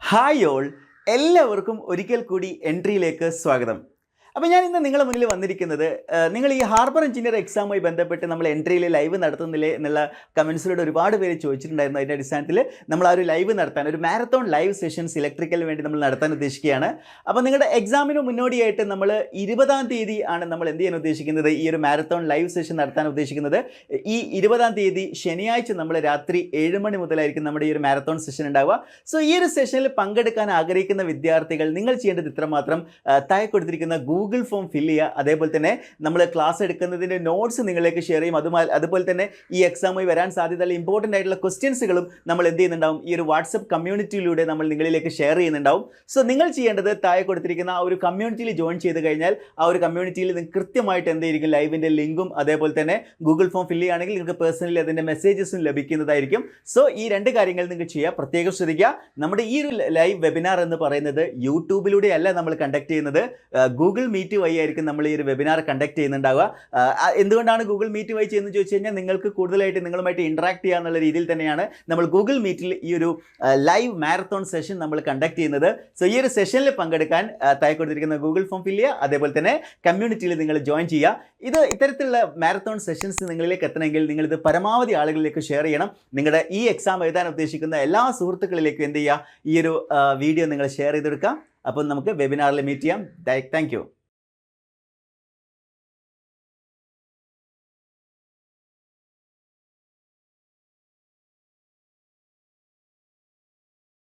Hi all, എല്ലാവർക്കും ഒരിക്കൽ കൂടി എൻട്രിയിലേക്ക് സ്വാഗതം. അപ്പോൾ ഞാൻ ഇന്ന് നിങ്ങളുടെ മുന്നിൽ വന്നിരിക്കുന്നത് നിങ്ങൾ ഈ ഹാർബർ എഞ്ചിനീയർ എക്സാമുമായി ബന്ധപ്പെട്ട് നമ്മൾ എൻട്രിയിൽ ലൈവ് നടത്തുന്നില്ലേ എന്നുള്ള കമൻസിലൂടെ ഒരുപാട് പേര് ചോദിച്ചിട്ടുണ്ടായിരുന്നു. അതിൻ്റെ അടിസ്ഥാനത്തിൽ നമ്മൾ ആ ഒരു ലൈവ് നടത്താൻ, ഒരു മാരത്തോൺ ലൈവ് സെഷൻസ് ഇലക്ട്രിക്കലിന് വേണ്ടി നമ്മൾ നടത്താൻ ഉദ്ദേശിക്കുകയാണ്. അപ്പോൾ നിങ്ങളുടെ എക്സാമിന് മുന്നോടിയായിട്ട് നമ്മൾ 20-ാം തീയതി ആണ് നമ്മൾ എന്ത് ചെയ്യാൻ ഉദ്ദേശിക്കുന്നത്, ഈ ഒരു മാരത്തോൺ ലൈവ് സെഷൻ നടത്താൻ ഉദ്ദേശിക്കുന്നത്. ഈ 20-ാം തീയതി ശനിയാഴ്ച നമ്മൾ രാത്രി 7 മണി മുതലായിരിക്കും നമ്മുടെ ഈ ഒരു മാരത്തോൺ സെഷൻ ഉണ്ടാവുക. സോ ഈ ഒരു സെഷനിൽ പങ്കെടുക്കാൻ ആഗ്രഹിക്കുന്ന വിദ്യാർത്ഥികൾ നിങ്ങൾ ചെയ്യേണ്ടത് ഇത്രമാത്രം: താഴെ കൊടുത്തിരിക്കുന്ന ഗൂഗിൾ ഫോം ഫില്ല് ചെയ്യുക. അതേപോലെ തന്നെ നമ്മൾ ക്ലാസ് എടുക്കുന്നതിൻ്റെ നോട്ട്സ് നിങ്ങളിലേക്ക് ഷെയർ ചെയ്യും. അതുപോലെ തന്നെ ഈ എക്സാമായി വരാൻ സാധ്യതയുള്ള ഇമ്പോർട്ടൻ്റ് ആയിട്ടുള്ള ക്വസ്റ്റ്യൻസുകളും നമ്മൾ എന്ത് ചെയ്യുന്നുണ്ടാവും, ഈ ഒരു വാട്സപ്പ് കമ്മ്യൂണിറ്റിയിലൂടെ നമ്മൾ നിങ്ങളിലേക്ക് ഷെയർ ചെയ്യുന്നുണ്ടാവും. സോ നിങ്ങൾ ചെയ്യേണ്ടത് താഴെ കൊടുത്തിരിക്കുന്ന ആ ഒരു കമ്മ്യൂണിറ്റിയിൽ ജോയിൻ ചെയ്ത് കഴിഞ്ഞാൽ ആ ഒരു കമ്മ്യൂണിറ്റിയിൽ നിങ്ങൾക്ക് കൃത്യമായിട്ട് എന്തായിരിക്കും ലൈവിൻ്റെ ലിങ്കും അതേപോലെ തന്നെ ഗൂഗിൾ ഫോം ഫില്ല് ചെയ്യുകയാണെങ്കിൽ നിങ്ങൾക്ക് പേഴ്സണലി അതിൻ്റെ മെസ്സേജസും ലഭിക്കുന്നതായിരിക്കും. സോ ഈ രണ്ട് കാര്യങ്ങൾ നിങ്ങൾക്ക് ചെയ്യുക. പ്രത്യേകം ശ്രദ്ധിക്കുക, നമ്മുടെ ഈ ഒരു ലൈവ് വെബിനാർ എന്ന് പറയുന്നത് യൂട്യൂബിലൂടെ അല്ല നമ്മൾ കണ്ടക്ട് ചെയ്യുന്നത്, ഗൂഗിൾ മീറ്റ് വഴി ആയിരിക്കും നമ്മൾ ഈ ഒരു വെബിനാർ കണ്ടക്ട് ചെയ്യുന്നുണ്ടാവുക. എന്തുകൊണ്ടാണ് ഗൂഗിൾ മീറ്റ് വഴി ചെയ്യുന്നത് ചോദിച്ചു കഴിഞ്ഞാൽ, നിങ്ങൾക്ക് കൂടുതലായിട്ട് നിങ്ങളുമായിട്ട് ഇൻട്രാക്ട് ചെയ്യുക എന്നുള്ള രീതിയിൽ തന്നെയാണ് നമ്മൾ ഗൂഗിൾ മീറ്റിൽ ഈ ഒരു ലൈവ് മാരത്തോൺ സെഷൻ നമ്മൾ കണ്ടക്ട് ചെയ്യുന്നത്. സോ ഈ ഒരു സെഷനിൽ പങ്കെടുക്കാൻ താഴെ കൊടുത്തിരിക്കുന്ന ഗൂഗിൾ ഫോം ഫില്ല് ചെയ്യുക. അതേപോലെ തന്നെ കമ്മ്യൂണിറ്റിയിൽ നിങ്ങൾ ജോയിൻ ചെയ്യുക. ഇത്തരത്തിലുള്ള മാരത്തോൺ സെഷൻസ് നിങ്ങളിലേക്ക് എത്തണമെങ്കിൽ നിങ്ങളിത് പരമാവധി ആളുകളിലേക്ക് ഷെയർ ചെയ്യണം. നിങ്ങളുടെ ഈ എക്സാം എഴുതാൻ ഉദ്ദേശിക്കുന്ന എല്ലാ സുഹൃത്തുക്കളിലേക്കും എന്ത് ചെയ്യുക, ഈ ഒരു വീഡിയോ നിങ്ങൾ ഷെയർ ചെയ്തെടുക്കുക. അപ്പം നമുക്ക് വെബിനാറിൽ മീറ്റ് ചെയ്യാം. Thank you.